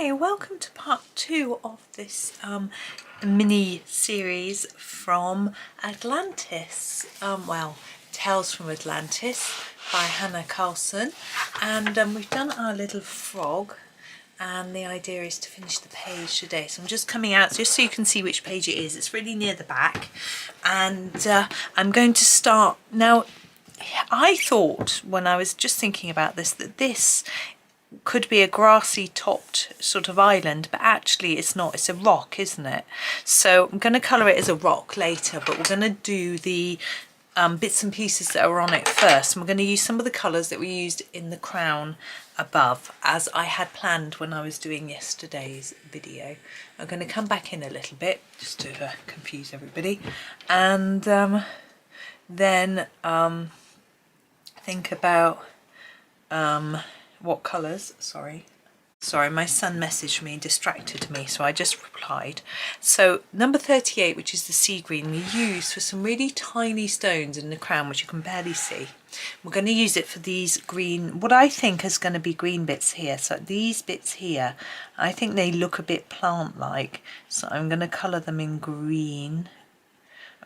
Hi, welcome to part 2 of this mini series from Atlantis. Tales from Atlantis by Hanna Karlzon, and we've done our little frog, and the idea is to finish the page today. So I'm just coming out just so you can see which page it is. It's really near the back, and I'm going to start now. I thought when I was just thinking about this that this could be a grassy topped sort of island, but actually it's not. It's a rock, isn't it? So I'm going to colour it as a rock later, but we're going to do the bits and pieces that are on it first, and we're going to use some of the colours that we used in the crown above, as I had planned when I was doing yesterday's video. I'm going to come back in a little bit just to confuse everybody, and then think about what colours. Sorry, my son messaged me, distracted me, so I just replied. So number 38, which is the sea green, we use for some really tiny stones in the crown, which you can barely see. We're going to use it for these green, what I think is going to be green bits here. So these bits here, I think they look a bit plant-like, so I'm going to colour them in green.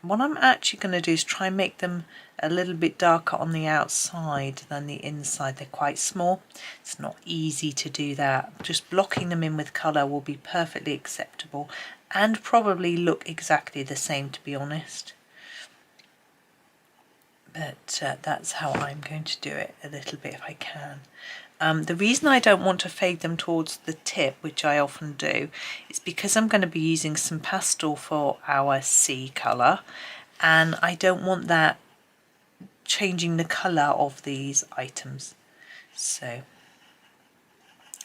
What I'm actually going to do is try and make them a little bit darker on the outside than the inside. They're quite small. It's not easy to do that. Just blocking them in with colour will be perfectly acceptable and probably look exactly the same, to be honest. But that's how I'm going to do it a little bit if I can. The reason I don't want to fade them towards the tip, which I often do, is because I'm going to be using some pastel for our sea colour, and I don't want that changing the colour of these items. So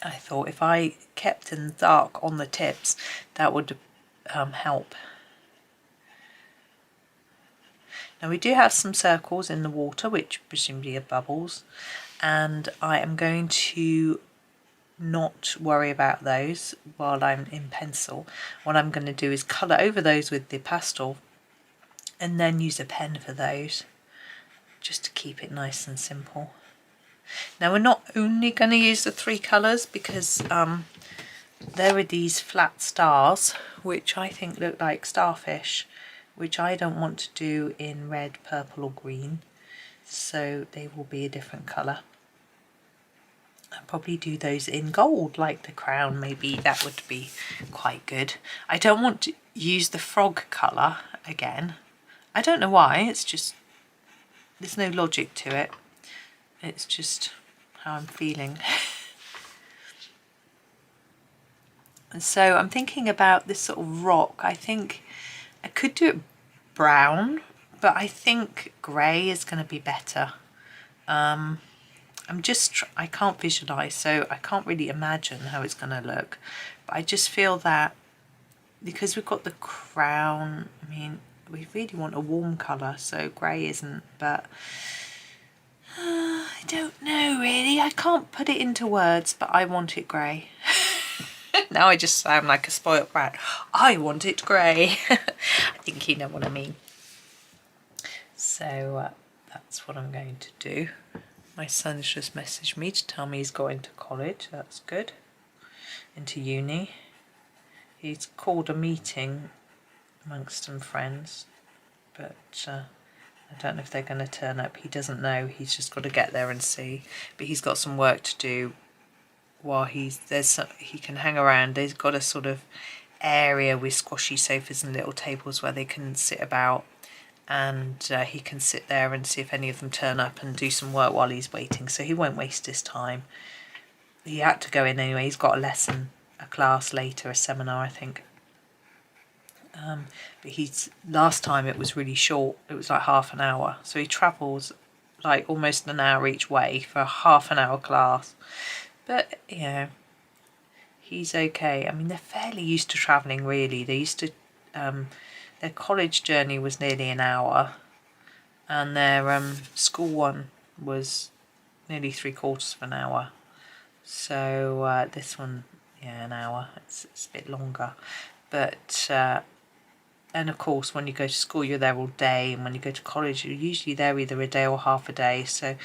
I thought if I kept them dark on the tips, that would help. Now we do have some circles in the water, which presumably are bubbles, and I am going to not worry about those while I'm in pencil. What I'm going to do is colour over those with the pastel and then use a pen for those, just to keep it nice and simple. Now we're not only going to use the 3 colours, because there are these flat stars which I think look like starfish, which I don't want to do in red, purple or green, so they will be a different colour. I'll probably do those in gold like the crown, maybe. That would be quite good. I don't want to use the frog colour again. I don't know why, it's just, there's no logic to it. It's just how I'm feeling. And so I'm thinking about this sort of rock. I think I could do it brown, but I think grey is going to be better. I can't visualise, so I can't really imagine how it's going to look. But I just feel that because we've got the crown, I mean, we really want a warm colour, so grey isn't, but I don't know really. I can't put it into words, but I want it grey. Now I just sound like a spoilt brat. I want it grey. I think you know what I mean. So that's what I'm going to do. My son's just messaged me to tell me he's going to college. That's good. Into uni. He's called a meeting amongst some friends, but I don't know if they're going to turn up. He doesn't know. He's just got to get there and see. But he's got some work to do while he can hang around. They've got a sort of area with squashy sofas and little tables where they can sit about, and he can sit there and see if any of them turn up and do some work while he's waiting, so he won't waste his time. He had to go in anyway. He's got a lesson, a class later, a seminar I think. But last time it was really short. It was like half an hour, so he travels like almost an hour each way for a half an hour class. But you know, he's okay. I mean, they're fairly used to travelling really. They used to their college journey was nearly an hour, and their school one was nearly 3/4 of an hour. So this one, yeah, an hour. It's a bit longer. But and of course, when you go to school, you're there all day, and when you go to college, you're usually there either a day or half a day. So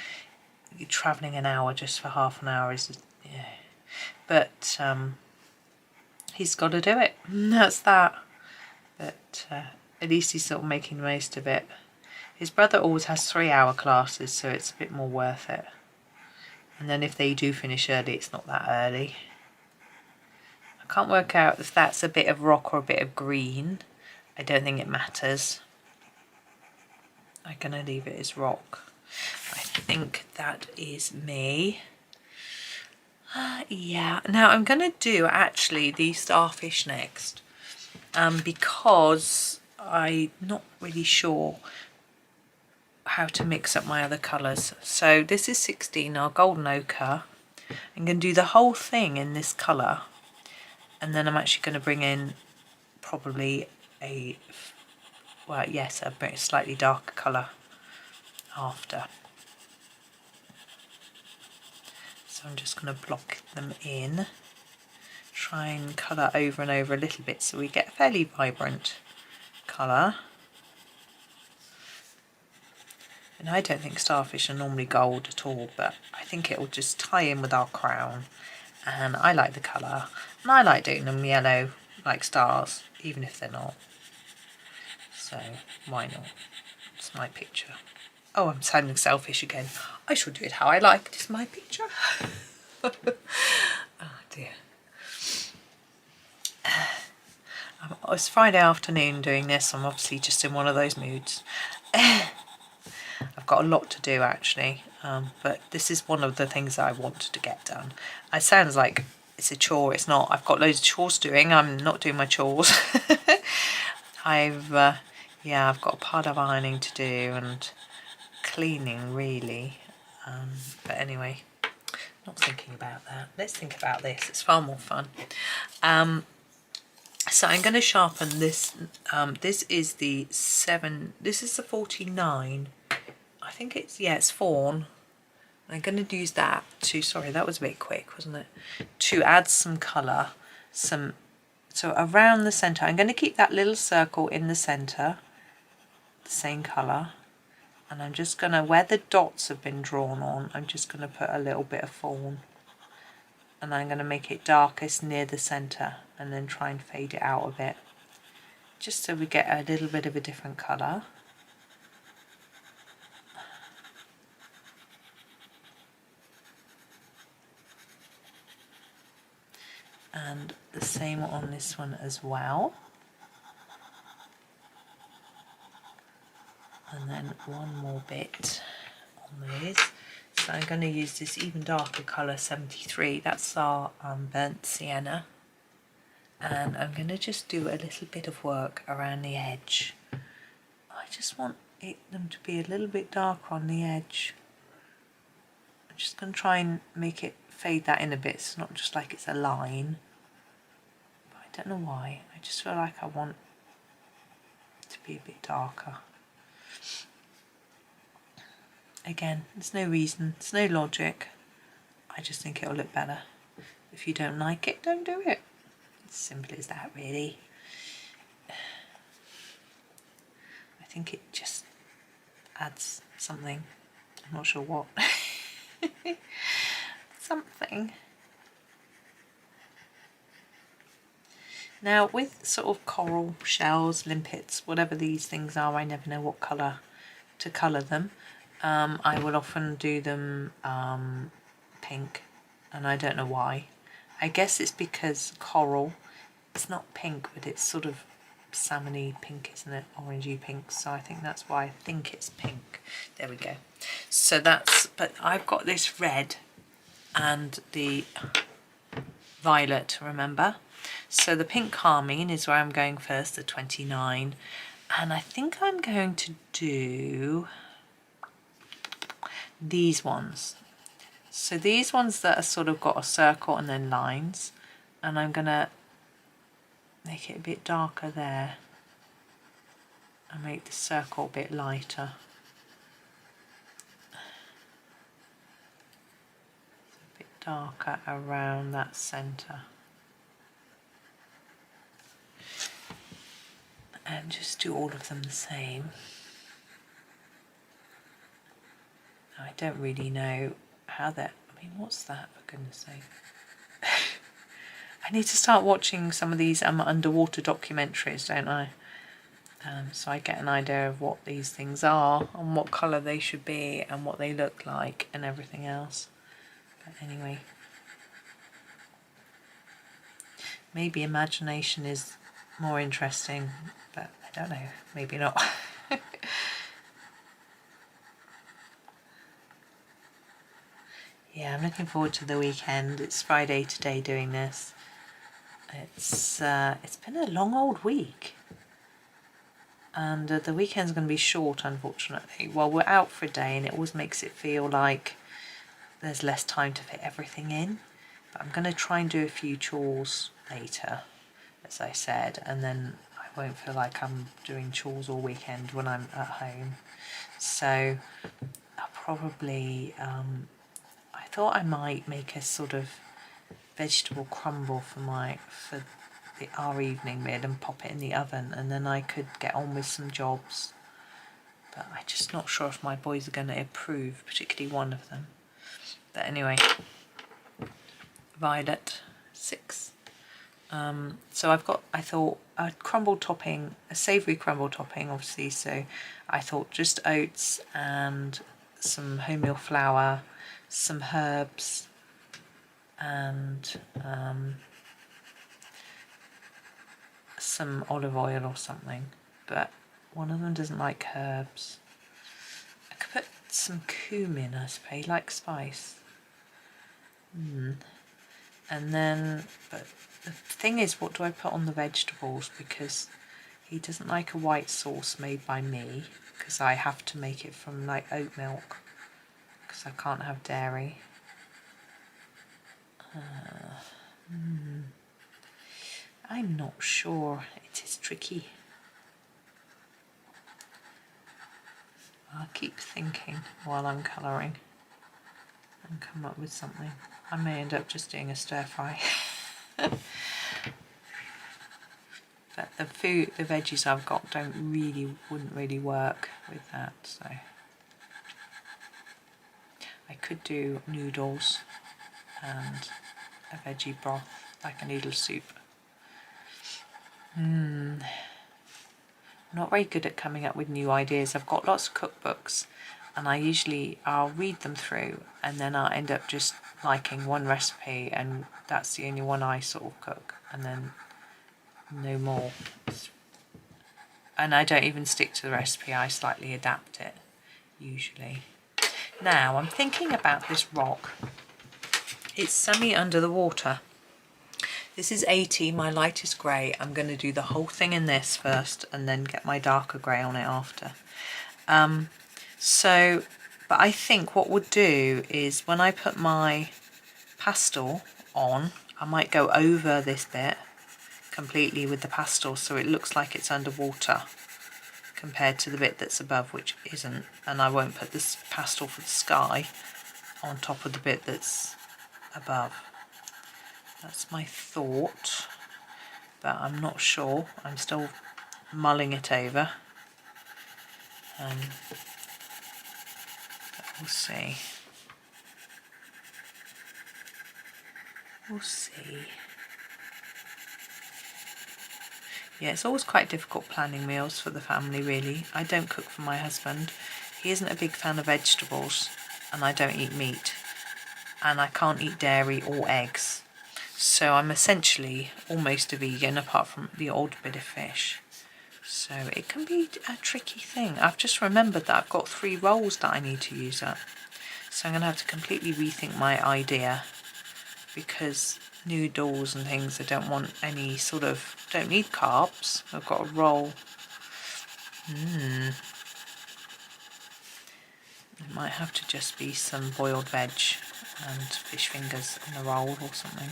you're travelling an hour just for half an hour is, yeah. But he's got to do it. That's that. But at least he's sort of making the most of it. His brother always has 3-hour classes, so it's a bit more worth it. And then if they do finish early, it's not that early. I can't work out if that's a bit of rock or a bit of green. I don't think it matters. I'm going to leave it as rock. I think that is me. Yeah, now I'm going to do actually the starfish next. Because I'm not really sure how to mix up my other colours. So this is 16, our golden ochre. I'm going to do the whole thing in this colour, and then I'm actually going to bring in probably a slightly darker colour after. So I'm just going to block them in, try and colour over and over a little bit so we get a fairly vibrant colour. And I don't think starfish are normally gold at all, but I think it will just tie in with our crown. And I like the colour, and I like doing them yellow like stars, even if they're not. So why not? It's my picture. Oh, I'm sounding selfish again. I shall do it how I like. It's my picture. Oh dear. It's Friday afternoon doing this. I'm obviously just in one of those moods. I've got a lot to do actually, but this is one of the things that I wanted to get done. It sounds like it's a chore. It's not. I've got loads of chores doing. I'm not doing my chores. I've got a pile of ironing to do and cleaning really. But anyway, not thinking about that. Let's think about this. It's far more fun. So I'm going to sharpen this. This is the 7. This is the 49. I think it's fawn. I'm going to use that to, sorry, that was a bit quick, wasn't it? To add some colour, so around the centre. I'm going to keep that little circle in the centre, the same colour. And I'm just going to, where the dots have been drawn on, I'm just going to put a little bit of fawn. And I'm going to make it darkest near the centre and then try and fade it out a bit. Just so we get a little bit of a different colour. And the same on this one as well. And then one more bit on these. So I'm going to use this even darker colour, 73. That's our burnt sienna. And I'm going to just do a little bit of work around the edge. I just want them to be a little bit darker on the edge. I'm just going to try and make it fade that in a bit. It's not just like it's a line. But I don't know why. I just feel like I want it to be a bit darker. Again, there's no reason, there's no logic. I just think it'll look better. If you don't like it, don't do it. It's simple as that, really. I think it just adds something. I'm not sure what. Something. Now, with sort of coral shells, limpets, whatever these things are, I never know what colour to colour them. I will often do them pink, and I don't know why. I guess it's because coral, it's not pink, but it's sort of salmony pink, isn't it? Orangey pink, so I think that's why I think it's pink. There we go. So but I've got this red and the violet, remember? So the pink carmine is where I'm going first, the 29, and I think I'm going to do these ones. So these ones that are sort of got a circle and then lines, and I'm gonna make it a bit darker there and make the circle a bit lighter. A bit darker around that centre. And just do all of them the same. I don't really know how that, I mean, what's that, for goodness sake? I need to start watching some of these underwater documentaries, don't I? So I get an idea of what these things are and what colour they should be and what they look like and everything else. But anyway, maybe imagination is more interesting, but I don't know, maybe not. Yeah, I'm looking forward to the weekend. It's Friday today doing this. It's been a long old week. And the weekend's going to be short, unfortunately. Well, we're out for a day and it always makes it feel like there's less time to fit everything in. But I'm going to try and do a few chores later, as I said, and then I won't feel like I'm doing chores all weekend when I'm at home. So I'll probably, I thought I might make a sort of vegetable crumble for our evening meal and pop it in the oven, and then I could get on with some jobs. But I'm just not sure if my boys are going to approve, particularly one of them. But anyway, Violet 6. So I thought a crumble topping, a savoury crumble topping obviously, so I thought just oats and some wholemeal flour, some herbs and some olive oil or something, but one of them doesn't like herbs. I could put some cumin, I suppose, like spice. And then, but the thing is, what do I put on the vegetables? Because he doesn't like a white sauce made by me, because I have to make it from like oat milk, because I can't have dairy. I'm not sure. It is tricky. I'll keep thinking while I'm colouring and come up with something. I may end up just doing a stir fry. But the veggies I've got wouldn't really work with that, so I could do noodles and a veggie broth, like a noodle soup. I'm not very good at coming up with new ideas. I've got lots of cookbooks and I'll read them through and then I'll end up just liking one recipe and that's the only one I sort of cook, and then no more. And I don't even stick to the recipe, I slightly adapt it usually. Now I'm thinking about this rock. It's semi under the water. This is 80, my lightest grey. I'm going to do the whole thing in this first and then get my darker grey on it after. But I think what we'll do is when I put my pastel on, I might go over this bit completely with the pastel so it looks like it's underwater compared to the bit that's above, which isn't. And I won't put this pastel for the sky on top of the bit that's above. That's my thought, but I'm not sure. I'm still mulling it over. But we'll see. We'll see. Yeah, it's always quite difficult planning meals for the family, really. I don't cook for my husband. He isn't a big fan of vegetables, and I don't eat meat. And I can't eat dairy or eggs. So I'm essentially almost a vegan, apart from the odd bit of fish. So it can be a tricky thing. I've just remembered that I've got 3 rolls that I need to use up. So I'm going to have to completely rethink my idea, because noodles and things, I don't want any sort of, don't need carbs. I've got a roll. It might have to just be some boiled veg and fish fingers in a roll or something.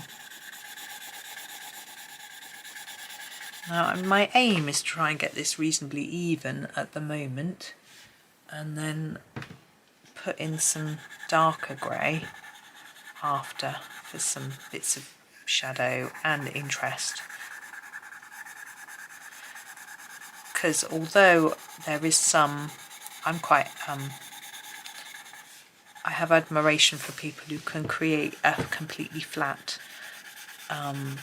Now my aim is to try and get this reasonably even at the moment, and then put in some darker grey after for some bits of shadow and interest. Because although there is some, I'm quite I have admiration for people who can create a completely flat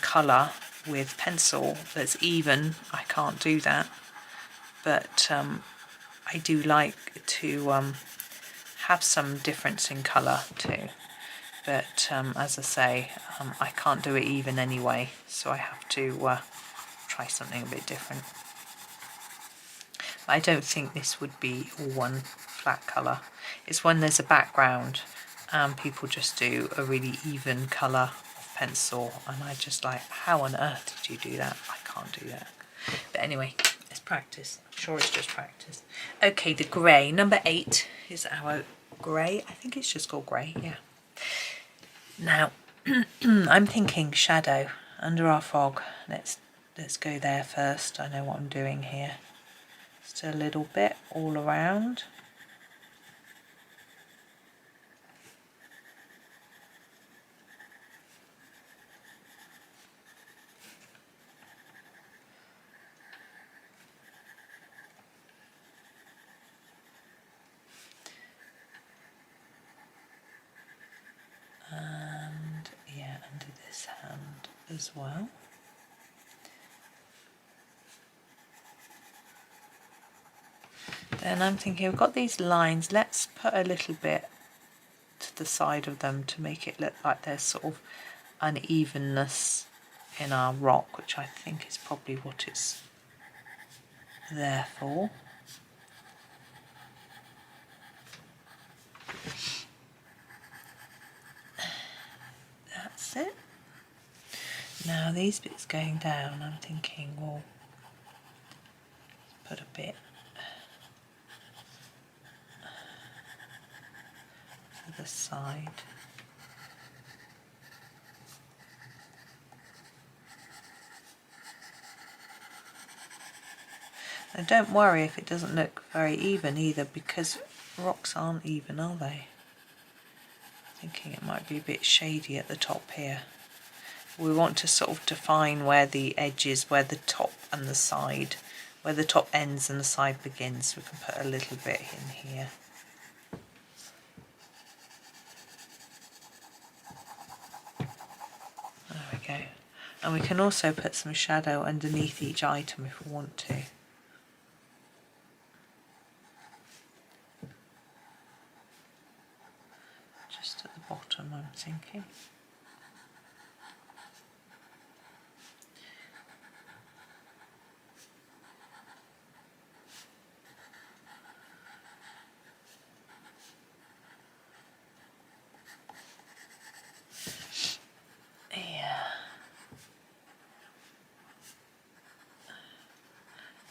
colour with pencil that's even. I can't do that, but I do like to have some difference in colour too. But as I say, I can't do it even anyway, so I have to try something a bit different. I don't think this would be all one flat colour. It's when there's a background and people just do a really even colour of pencil, and I just like, how on earth did you do that? I can't do that. But anyway, it's practice. I'm sure it's just practice. Okay, the grey, number 8 is our grey. I think it's just called grey, yeah. Now, I'm thinking shadow under our fog. Let's go there first. I know what I'm doing here. Just a little bit all around. And yeah, under this hand as well. Then I'm thinking we've got these lines, let's put a little bit to the side of them to make it look like there's sort of unevenness in our rock, which I think is probably what it's there for. That's it. Now these bits going down, I'm thinking, well, put a bit to the side. Now don't worry if it doesn't look very even either, because rocks aren't even, are they? Thinking it might be a bit shady at the top here. We want to sort of define where the edge is, where the top and the side, where the top ends and the side begins. So we can put a little bit in here. There we go. And we can also put some shadow underneath each item if we want to. Just at the bottom, I'm thinking.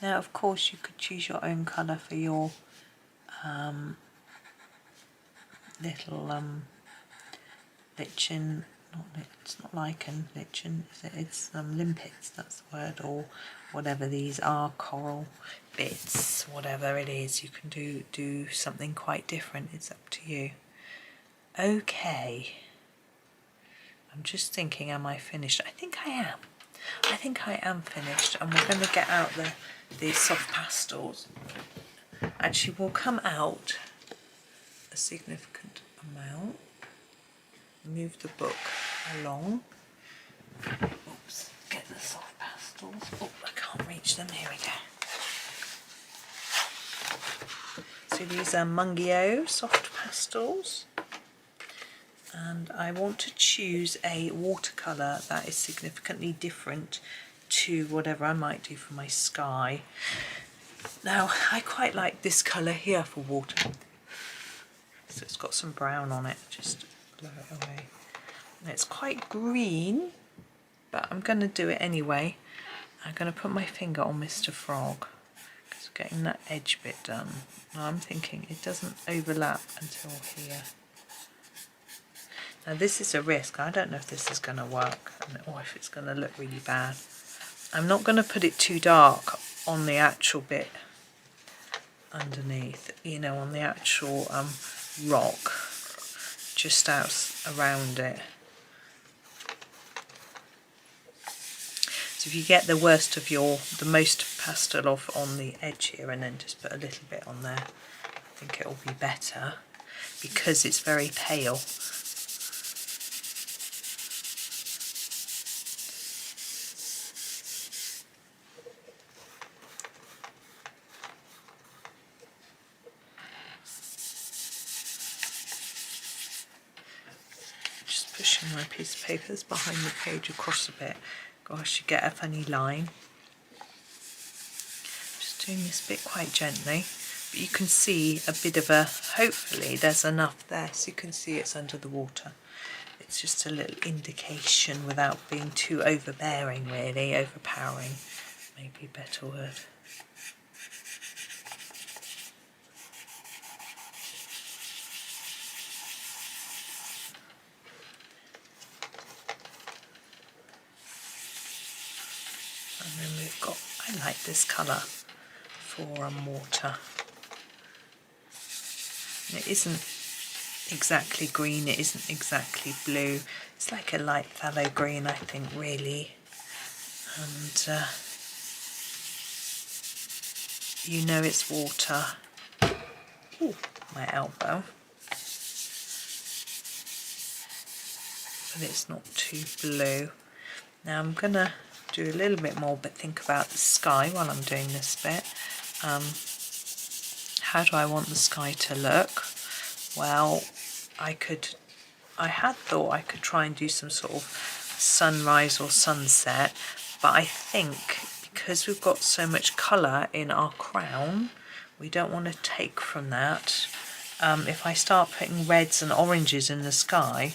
Now, of course, you could choose your own colour for your little lichen. It's not lichen, lichen. It's limpets. That's the word, or whatever these are, coral bits, whatever it is. You can do something quite different. It's up to you. Okay. I'm just thinking, am I finished? I think I am. I think I am finished, and we're going to get out the soft pastels. Actually, will come out a significant amount. Move the book along. Oops, get the soft pastels. Oh, I can't reach them. Here we go. So these are Mungyo soft pastels. And I want to choose a watercolour that is significantly different to whatever I might do for my sky. Now, I quite like this colour here for water. So it's got some brown on it, just blow it away. And it's quite green, but I'm going to do it anyway. I'm going to put my finger on Mr. Frog, because we're getting that edge bit done. Now I'm thinking it doesn't overlap until here. Now this is a risk. I don't know if this is going to work or if it's going to look really bad. I'm not going to put it too dark on the actual bit underneath, you know, on the actual rock, just out around it. So if you get the most pastel off on the edge here and then just put a little bit on there, I think it will be better because it's very pale. pushing my piece of paper that's behind the page across a bit. Gosh, you get a funny line. Just doing this bit quite gently, but you can see a bit of a, hopefully there's enough there so you can see it's under the water. It's just a little indication without being too overbearing really, overpowering, maybe a better word. And then we've got, I like this colour for water. And it isn't exactly green, it isn't exactly blue. It's like a light phthalo green, I think, really. And you know it's water. Ooh, my elbow. But it's not too blue. Now I'm going to do a little bit more, but think about the sky while I'm doing this bit. How do I want the sky to look? Well, I had thought I could try and do some sort of sunrise or sunset, but I think because we've got so much colour in our crown, we don't want to take from that. If I start putting reds and oranges in the sky,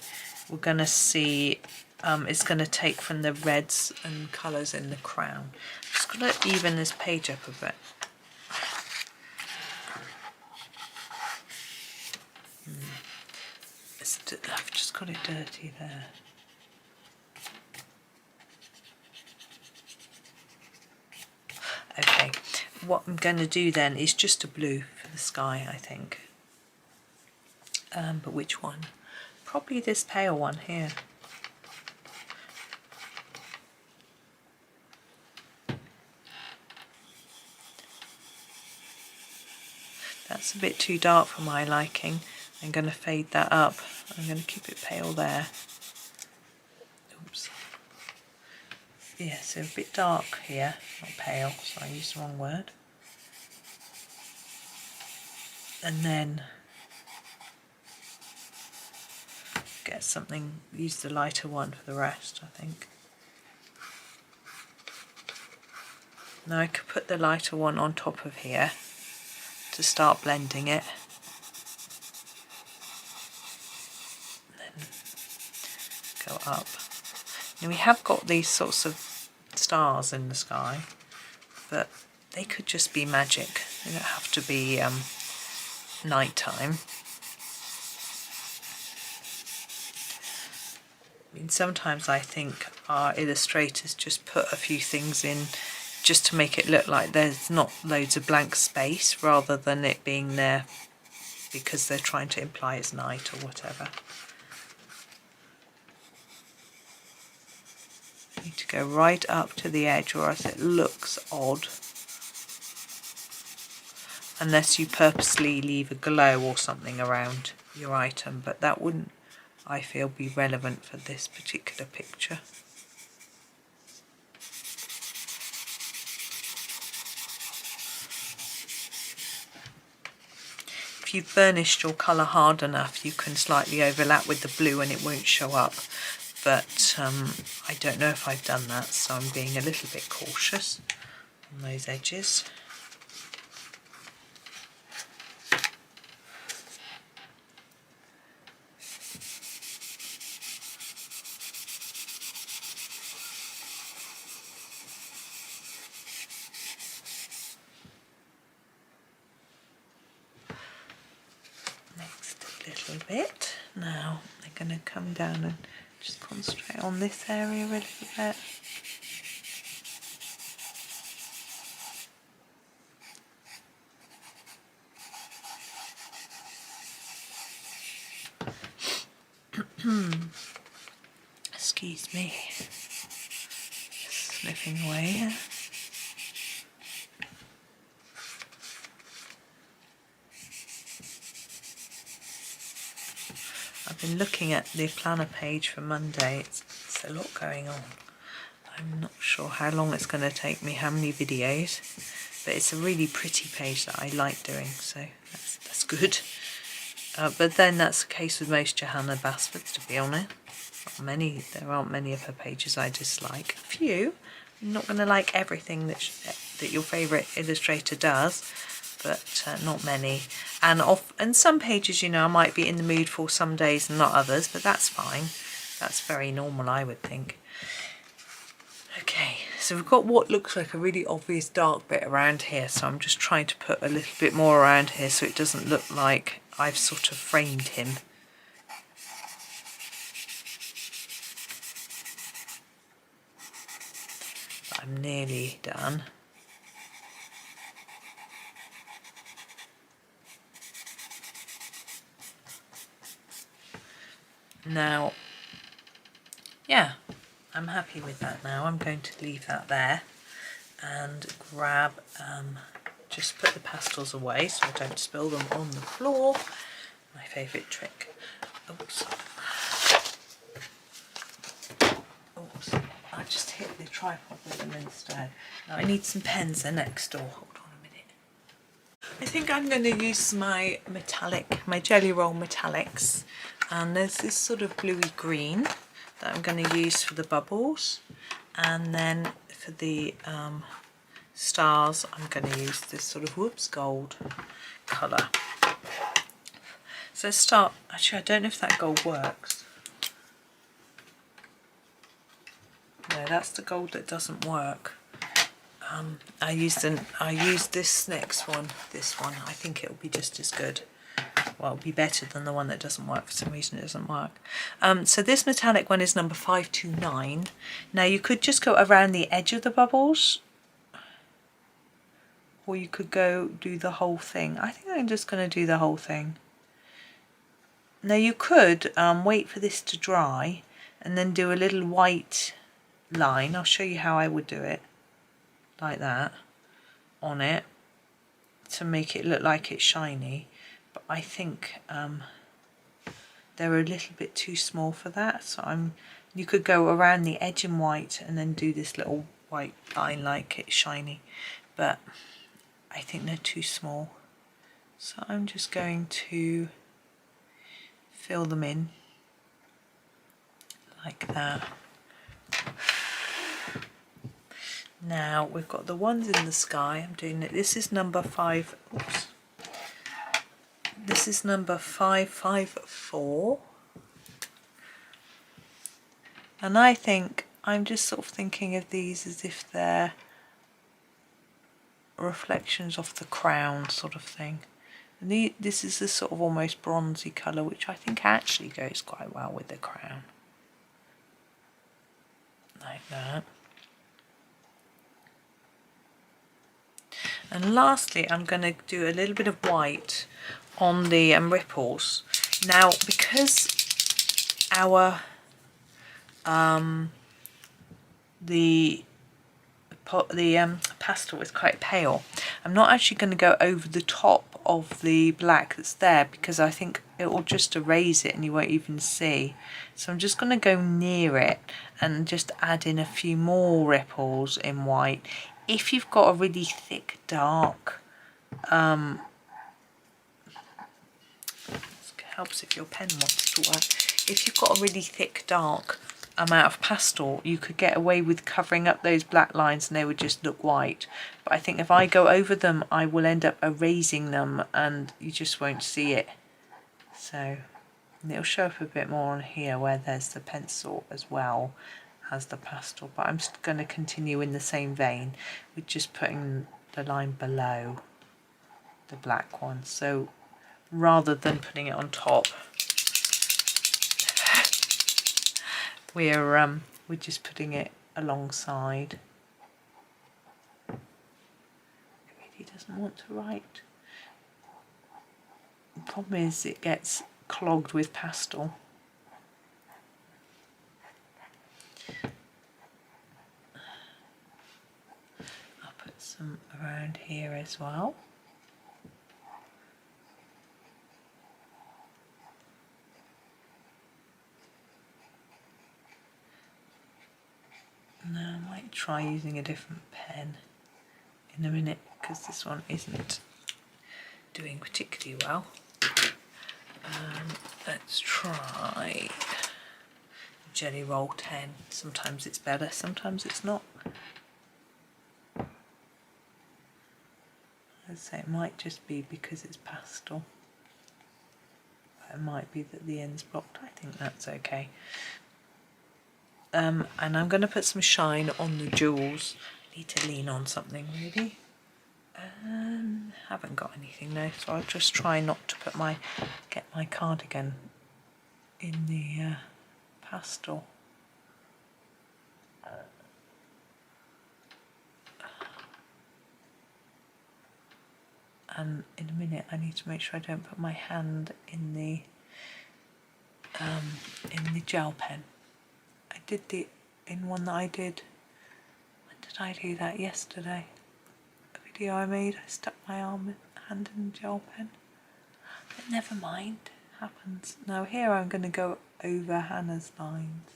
we're going to see it's going to take from the reds and colours in the crown. I'm just going to even this page up a bit. I've just got it dirty there. Okay, what I'm going to do then is just a blue for the sky, I think. But which one? Probably this pale one here. That's a bit too dark for my liking. I'm going to fade that up. I'm going to keep it pale there. Oops. Yeah, so a bit dark here, not pale, so I used the wrong word. And then get something, use the lighter one for the rest, I think. Now I could put the lighter one on top of here to start blending it. And then go up. Now we have got these sorts of stars in the sky, but they could just be magic. They don't have to be nighttime. I mean, sometimes I think our illustrators just put a few things in just to make it look like there's not loads of blank space, rather than it being there because they're trying to imply it's night or whatever. You need to go right up to the edge or else it looks odd. Unless you purposely leave a glow or something around your item, but that wouldn't, I feel, be relevant for this particular picture. If you've burnished your colour hard enough, you can slightly overlap with the blue and it won't show up. But I don't know if I've done that, so I'm being a little bit cautious on those edges. Bit. Now they're going to come down and just concentrate on this area a little bit. Excuse me, sniffing away here. I've been looking at the planner page for Monday. It's a lot going on. I'm not sure how long it's going to take me, how many videos, but it's a really pretty page that I like doing, so that's good. But then that's the case with most Hanna Basfords, to be honest. there aren't many of her pages I dislike. A few. I'm not going to like everything that your favourite illustrator does, but not many. And some pages, you know, I might be in the mood for some days and not others, but that's fine. That's very normal, I would think. Okay, so we've got what looks like a really obvious dark bit around here, so I'm just trying to put a little bit more around here so it doesn't look like I've sort of framed him. But I'm nearly done. Now, yeah, I'm happy with that now. I'm going to leave that there and grab, just put the pastels away so I don't spill them on the floor. My favourite trick. Oops. Oops. I just hit the tripod with them instead. Now I need some pens there next door. Hold on a minute. I think I'm going to use my Jelly Roll metallics. And there's this sort of bluey green that I'm going to use for the bubbles, and then for the stars I'm going to use this sort of gold colour. So let's start. Actually, I don't know if that gold works. No, that's the gold that doesn't work. I used this next one, this one. I think it'll be just as good. Well, it'll be better than the one that doesn't work. For some reason it doesn't work. So this metallic one is number 529. Now you could just go around the edge of the bubbles, or you could go do the whole thing. I think I'm just going to do the whole thing. Now you could wait for this to dry and then do a little white line. I'll show you how I would do it, like that, on it, to make it look like it's shiny. But I think they're a little bit too small for that, so you could go around the edge in white and then do this little white line like it's shiny, but I think they're too small, so I'm just going to fill them in like that. Now we've got the ones in the sky. I'm doing it. This is number 5. Oops. This is number 554. And I think I'm just sort of thinking of these as if they're reflections of the crown sort of thing. And this is this sort of almost bronzy colour, which I think actually goes quite well with the crown. Like that. And lastly, I'm going to do a little bit of white on the ripples. Now, because our the pastel is quite pale, I'm not actually going to go over the top of the black that's there, because I think it will just erase it and you won't even see. So I'm just going to go near it and just add in a few more ripples in white. If you've got a really thick dark, it helps if your pen wants to work. If you've got a really thick dark amount of pastel, you could get away with covering up those black lines and they would just look white. But I think if I go over them, I will end up erasing them and you just won't see it. So it'll show up a bit more on here where there's the pencil as well as the pastel, but I'm just going to continue in the same vein with just putting the line below the black one. So rather than putting it on top, we're just putting it alongside. It really doesn't want to write. The problem is it gets clogged with pastel. I'll put some around here as well. Now I might try using a different pen in a minute, because this one isn't doing particularly well. Let's try Jelly Roll 10. Sometimes it's better, sometimes it's not. I'd say it might just be because it's pastel. It might be that the end's blocked. I think that's okay. And I'm going to put some shine on the jewels. I need to lean on something really. Haven't got anything though, so I'll just try not to get my cardigan in the pastel. And in a minute I need to make sure I don't put my hand in the gel pen. I did in one that I did, when did I do that? Yesterday. A video I made, I stuck my hand in the gel pen. But never mind, happens. Now here I'm going to go over Hannah's lines.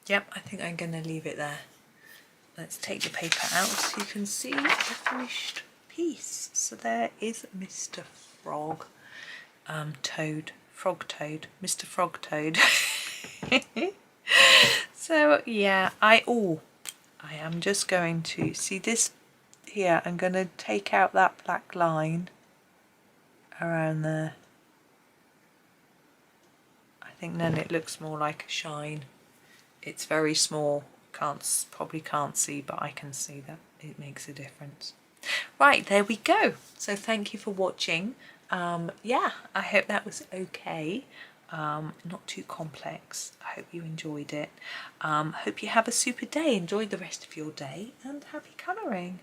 Yep, I think I'm going to leave it there. Let's take the paper out so you can see the finished piece. So there is Mr. Frog, Frog Toad, Mr. Frog Toad. So yeah, I am just going to see this here. I'm going to take out that black line around there. I think then it looks more like a shine. It's very small, probably can't see, but I can see that it makes a difference. Right, there we go. So thank you for watching. Yeah, I hope that was okay. Not too complex. I hope you enjoyed it. Hope you have a super day. Enjoy the rest of your day and happy colouring.